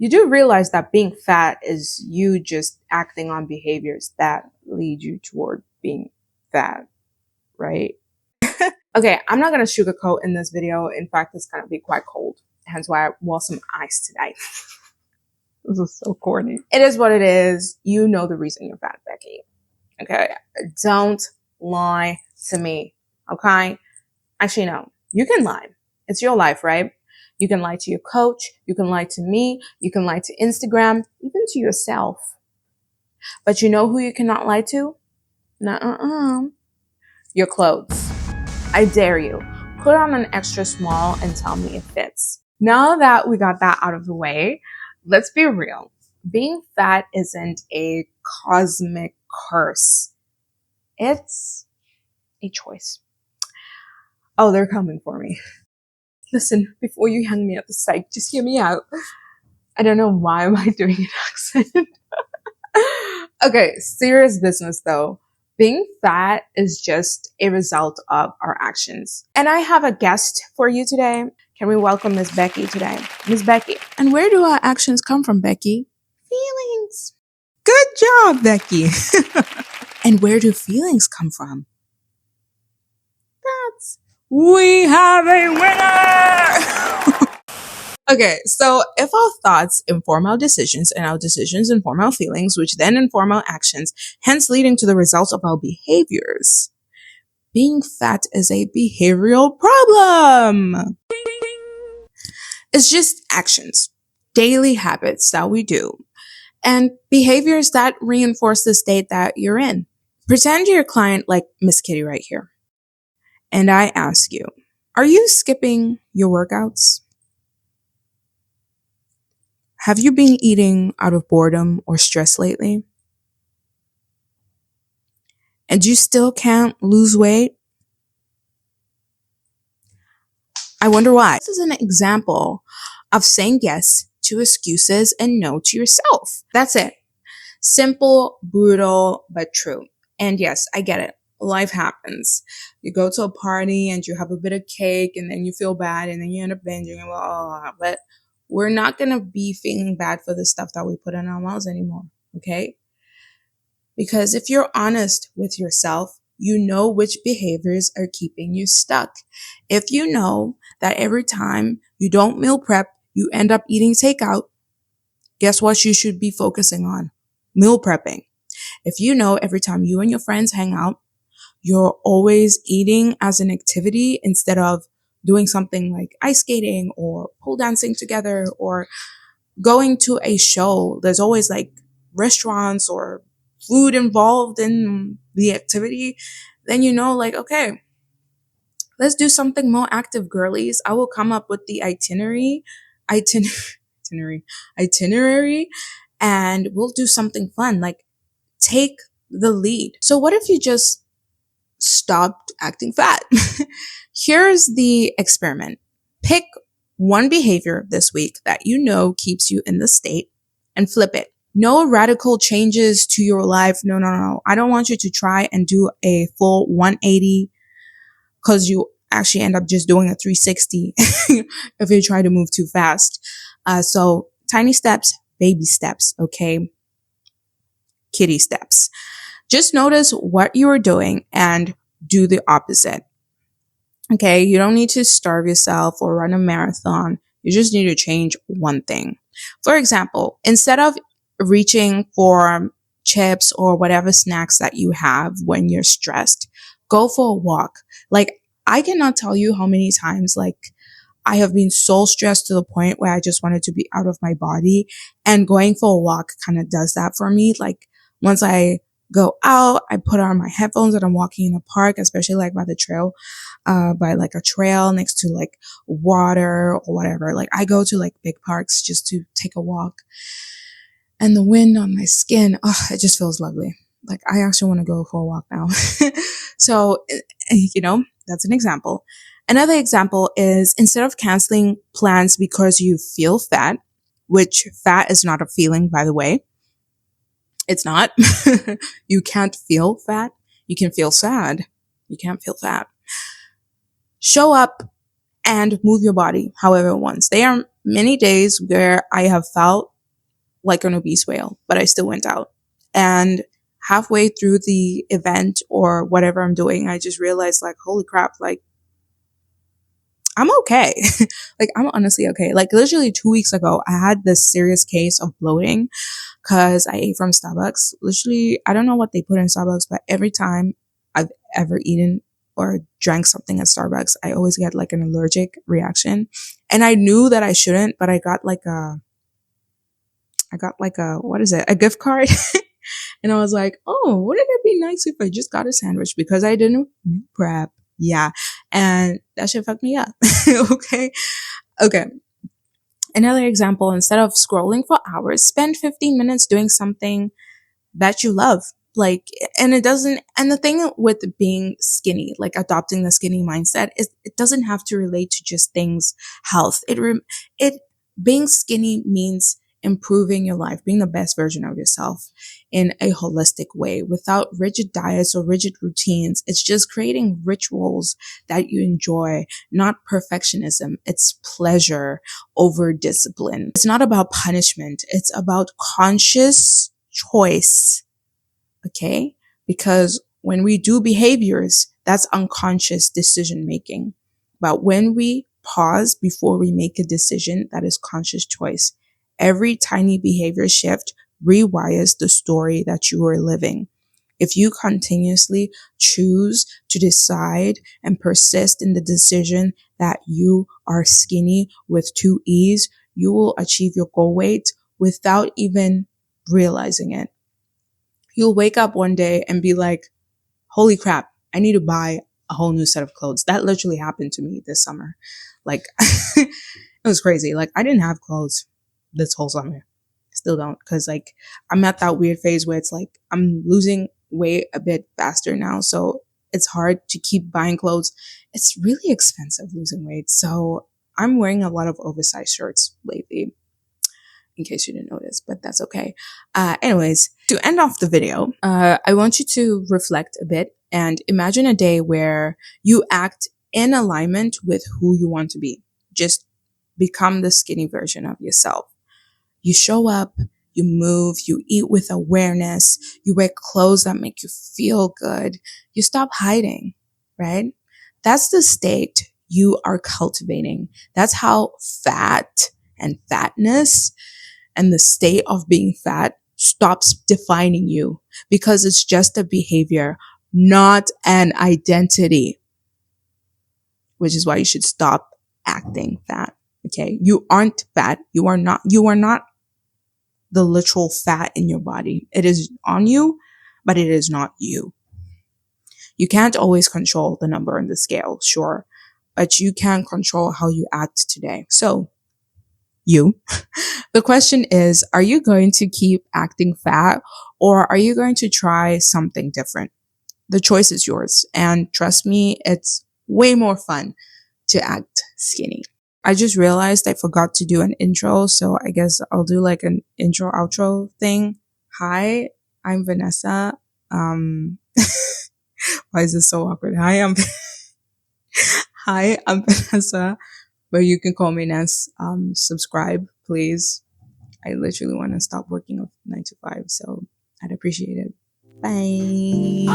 You do realize that being fat is you just acting on behaviors that lead you toward being fat, right? Okay, I'm not going to sugarcoat in this video. In fact, it's going to be quite cold. Hence why I wore some ice today. This is so corny. It is what it is. You know the reason you're fat, Becky. Okay? Don't lie to me. Okay? Actually, no. You can lie. It's your life, right? You can lie to your coach. You can lie to me. You can lie to Instagram, even to yourself. But you know who you cannot lie to? Nuh-uh. Your clothes. I dare you. Put on an extra small and tell me it fits. Now that we got that out of the way, let's be real. Being fat isn't a cosmic curse. It's a choice. Oh, they're coming for me. Listen, before you hang me at the stake, just hear me out. I don't know why am I doing an accent. Okay, serious business though. Being fat is just a result of our actions. And I have a guest for you today. Can we welcome Miss Becky today? Miss Becky. And where do our actions come from, Becky? Feelings. Good job, Becky. And where do feelings come from? That's... We have a winner! Okay, so if our thoughts inform our decisions and our decisions inform our feelings, which then inform our actions, hence leading to the results of our behaviors, being fat is a behavioral problem. It's just actions, daily habits that we do, and behaviors that reinforce the state that you're in. Pretend you're a client like Miss Kitty right here. And I ask you, are you skipping your workouts? Have you been eating out of boredom or stress lately? And you still can't lose weight? I wonder why. This is an example of saying yes to excuses and no to yourself. That's it. Simple, brutal, but true. And yes, I get it. Life happens. You go to a party and you have a bit of cake and then you feel bad and then you end up binging and blah, blah, blah. But we're not going to be feeling bad for the stuff that we put in our mouths anymore. Okay? Because if you're honest with yourself, you know which behaviors are keeping you stuck. If you know that every time you don't meal prep, you end up eating takeout, guess what you should be focusing on? Meal prepping. If you know every time you and your friends hang out, you're always eating as an activity instead of doing something like ice skating or pole dancing together or going to a show. There's always like restaurants or food involved in the activity. Then you know, like, okay, let's do something more active, girlies. I will come up with the itinerary, and we'll do something fun. Like, take the lead. So what if you just stopped acting fat? Here's the experiment. Pick one behavior this week that you know keeps you in the state and flip it. No radical changes to your life. No. I don't want you to try and do a full 180 because you actually end up just doing a 360 if you try to move too fast. So tiny steps, baby steps, okay? Kitty steps. Just notice what you are doing and do the opposite. Okay, you don't need to starve yourself or run a marathon. You just need to change one thing. For example, instead of reaching for chips or whatever snacks that you have when you're stressed, go for a walk. Like, I cannot tell you how many times, like, I have been so stressed to the point where I just wanted to be out of my body, and going for a walk kind of does that for me. Like, once I go out, I put on my headphones and I'm walking in a park, especially like by the trail, by like a trail next to like water or whatever. Like, I go to like big parks just to take a walk, and the wind on my skin, it just feels lovely. Like, I actually want to go for a walk now. So, you know, that's an example. Another example is, instead of canceling plans because you feel fat, which fat is not a feeling, by the way. It's not. You can't feel fat. You can feel sad. You can't feel fat. Show up and move your body however it wants. There are many days where I have felt like an obese whale, but I still went out. And halfway through the event or whatever I'm doing, I just realized like, holy crap, like I'm okay. Like I'm honestly okay. Like literally 2 weeks ago, I had this serious case of bloating because I ate from Starbucks. Literally, I don't know what they put in Starbucks, but every time I've ever eaten or drank something at Starbucks, I always get like an allergic reaction. And I knew that I shouldn't, but what is it? A gift card. And I was like, oh, wouldn't it be nice if I just got a sandwich because I didn't prep? Yeah. And that shit fucked me up. Okay. Okay. Another example, instead of scrolling for hours, spend 15 minutes doing something that you love. Like, and it doesn't, and the thing with being skinny, like adopting the skinny mindset is it doesn't have to relate to just things, health. Being skinny means improving your life, being the best version of yourself in a holistic way without rigid diets or rigid routines. It's just creating rituals that you enjoy, not perfectionism. It's pleasure over discipline. It's not about punishment. It's about conscious choice. Okay? Because when we do behaviors, that's unconscious decision making. But when we pause before we make a decision, that is conscious choice. Every tiny behavior shift rewires the story that you are living. If you continuously choose to decide and persist in the decision that you are skinny with 2 E's, you will achieve your goal weight without even realizing it. You'll wake up one day and be like, holy crap, I need to buy a whole new set of clothes. That literally happened to me this summer. Like, it was crazy. Like, I didn't have clothes this whole summer. Still don't. Cause like, I'm at that weird phase where it's like, I'm losing weight a bit faster now. So it's hard to keep buying clothes. It's really expensive losing weight. So I'm wearing a lot of oversized shirts lately, in case you didn't notice, but that's okay. Anyways, to end off the video, I want you to reflect a bit and imagine a day where you act in alignment with who you want to be. Just become the skinny version of yourself. You show up, you move, you eat with awareness, you wear clothes that make you feel good. You stop hiding, right? That's the state you are cultivating. That's how fat and fatness and the state of being fat stops defining you, because it's just a behavior, not an identity, which is why you should stop acting fat. Okay. You aren't fat. You are not the literal fat in your body. It is on you, but it is not you. You can't always control the number on the scale, sure, but you can control how you act today. So the question is, are you going to keep acting fat, or are you going to try something different? The choice is yours. And trust me, it's way more fun to act skinny. I just realized I forgot to do an intro, so I guess I'll do like an intro outro thing. Hi, I'm Vanessa. Why is this so awkward? Hi, I'm Vanessa, but you can call me Ness. Subscribe, please. I literally want to stop working 9 to 5, so I'd appreciate it. Bye.